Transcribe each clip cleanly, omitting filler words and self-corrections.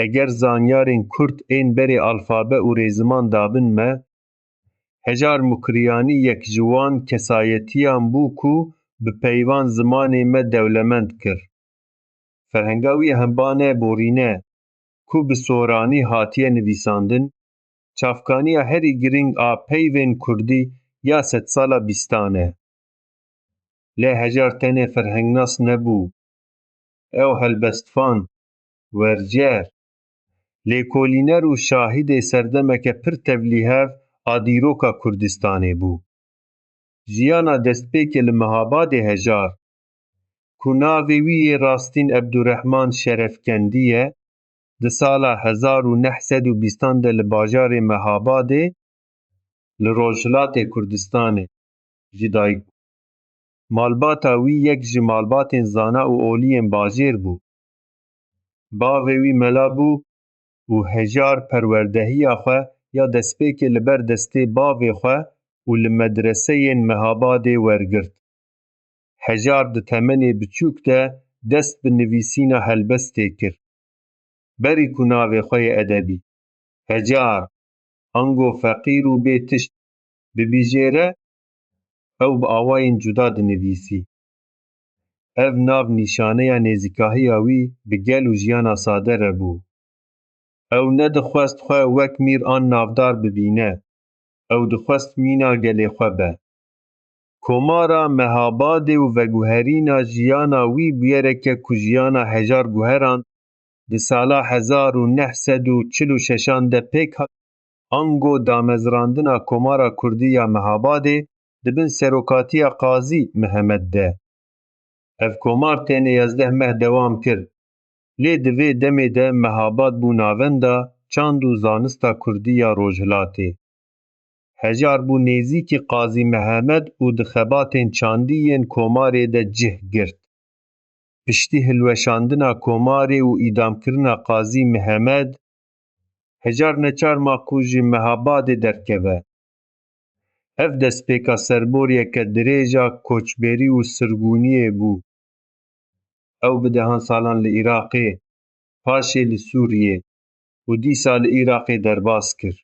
eger zanyarên Kurd ên berê alfabe û rêziman dabin me, hejar Mukriyanî yek ji wan kesayetiyan bû ku bi peyvan zimanê me dewlemend kir. Ferhenga wî hembane borîne ku bi soranî hatiye nivîsandin, çavkaniya herî giring a peyvên Kurdî ya sedsala bîstan e. Lê hejar tenê ferhengnas nebû, ew helbestvan, wercer, lêkolîner û şahîdê serdemeke pir tevlîhev a dîroka Kurdistanê bû. Jiyana destpêkê li Mehabadê hejar, ku navê wî yê rastîn Ebdurrehman Şerefkendî ye, di sala 1920 de li bajarê Mehabadê li Rojhilatê Kurdistanê jî dayîk bû. Malbata wî yek ji malbatên zana û oliyên bajêr bû. Bavê wî mela bû û hejar perwerdehiya xwe ya destpêkê li ber destê bavê xwe û li medreseyên Mehabadê wergirt. Hejar di temenê biçûk de dest bi nivîsîna helbestê kir. Berî ku navê xwe yê edebî, Hecar, ango feqîr û bêtişt bibîjêre, ew bi awayên cuda dinivîsî. Ev nav nîşaneya nêzîkahiya wî bi gel û jiyana sade re bû. Ew nedixwest xwe wek mîr an navdar bibîne, ew dixwest mîna gelê xwe be. Komara Mehabadê û veguherîna jiyana wî bûyereke ku jiyana hejar guherand di sala 1946 de pêk hat, ango damezrandina Komara Kurdî ya Mehabadê dibin serokatiya Qazî Mihemed de. Ev komar tenê 11 meh dewam kir, lê di vê demê de Mehabad bû navenda çand û zanista Kurdî ya Rojhilatê. Hejar bû nêzîkî Qazî Mihemed û di xebatên çandî yên komarê de cih girt. Piştî hilweşandina komarê û îdamkirina Qazî Mihemed, hejar neçarma ku ji Mehabadê derkeve. Ev destpêka serboriyeke dirêj a koçberî û sirgûniyê bû. Ew bi dehan salan li Iraqê, paşê li Sûriyê û dîsa li Iraqê derbas kir.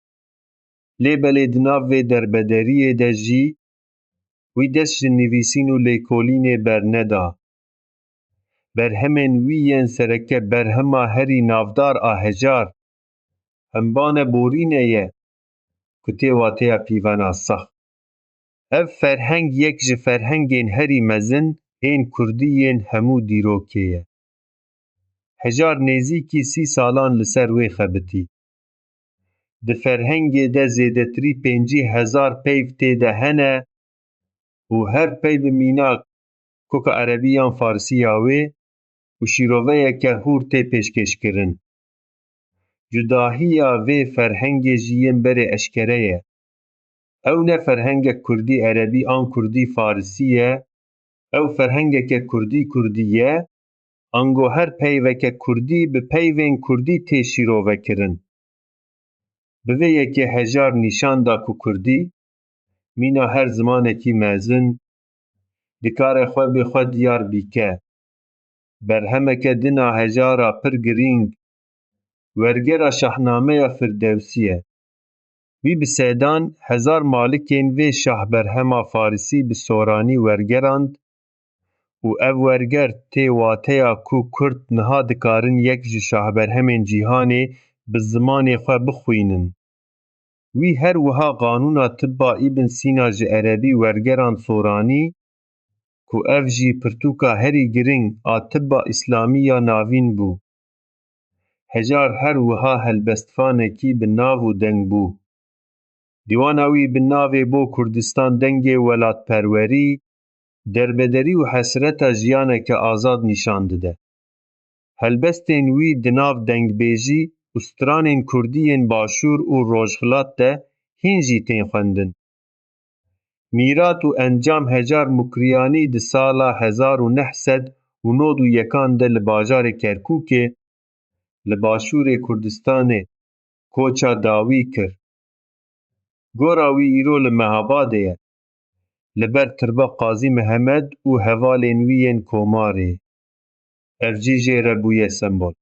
Lê belê di nav vê derbederiyê de jî wî dest ji nivîsîn û lêkolînê berneda. Berhemên wî yên sereke berhema herî navdar a hejar, hembane borîne ye ku tê wateya pîvana sax. Ev ferheng yek ji ferhengên herî mezin ên Kurdî yên hemû dîrokê ye. Hejar nêzîkî 30 salan li ser wê xebitî. Di ferhengê de zêdetirî 50,000 peyv tê de hene û her peyv bi mîna koka erebî yan farsî ya wê û şîroveyeke hûr tê pêşkêşkirin. Cudahiya vê ferhengê jî yên berê eşkere ye. Ew ne ferhengek Kurdî erebî an Kurdî farsî ye, ew ferhengeke Kurdî Kurdî ye, ango her peyveke Kurdî bi peyvên Kurdî tê şîrovekirin. Bi vê yekê hejar nîşan da ku Kurdî, mîna her zimanekî mezin, dikare xwe bê xwe diyar bîke. Berhemeke dina hejara pir giring, wergera Şahnameya Firdewsî ye. Wî bi sedan 1000 malikên vê şahberhema Farsî bi soranî wergerand û ev werger tê wateya ku Kurd niha dikarin yek ji şahberhemên cîhanê bi zimanê xwe bixwînin. Wî her wiha Qanûna Tibba Îbn Sîna ji erebî wergerand soranî ku ev jî pirtûka herî giring a tibba îslamî ya navîn bû. Hejar her wiha helbestvanekî bi nav û deng bû. Dîwana wî bi navê Bo Kurdistan dengê welatperwerî, derbederî û hesreta jiyaneke azad nîşan dide. Helbestên wî di nav dengbêjî û stranên Kurdî yên Başûr û Rojhilat de hîn jî tên xwendin. Mîrat û encam hejar Mukriyanî di sala 1991 de li bajarê Kerkûkê, li Başûrê Kurdistanê koça dawî kir. Gora wî îro li Mehabadê ye, li ber tirba Qazî Mihemed û hevalên wî yên komarê. Ev jî jê re bûye sembol.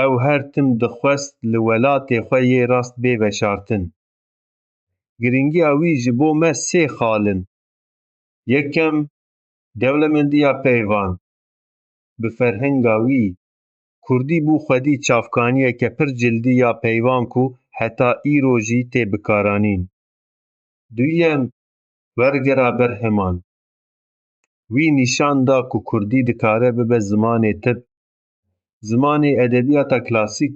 ew her tim dixwest li welatê xwe yê rast bê veşartin. Giringiya wî ji bo me sê xal in. Yekem, dewlemendiya peyvan. Bi ferhenga wî, Kurdî bû xwedî çavkaniyeke pir cildî ya peyvan ku heta îro jî tê bikaranîn. Duyem, wergera berheman. Wî nîşan da ku Kurdî dikare bibe zimanê tip, zimanê edebiyata klasîk,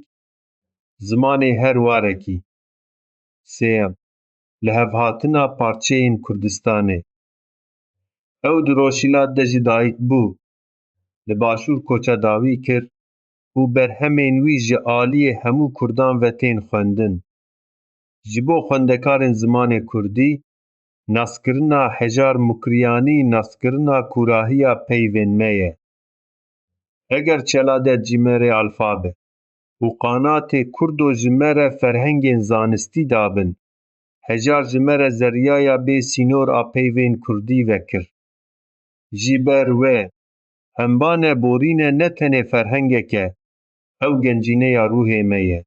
zimanê her warekî. Sêyem, li hevhatina parçeyên Kurdistanê. Ew di Rojhilat de jî dayîk bû, li başûr koça dawî kir û berhemên wî ji aliyê hemû Kurdan ve tên xwendin. Ji bo xwendekarên zimanê Kurdî, naskirina Hejar Mukriyanî naskirina kurahiya peyvên me ye. Eger çeladet jî me rê alfabe û qanatê Kurdo ji me re ferhengên zanistî dabin, Hejar ji me re zeryaya bê sînor a peyvên Kurdî vekir. Ji ber wê, hembane borîne ne tenê ferhengek e, ew gencîneya rûhê me ye.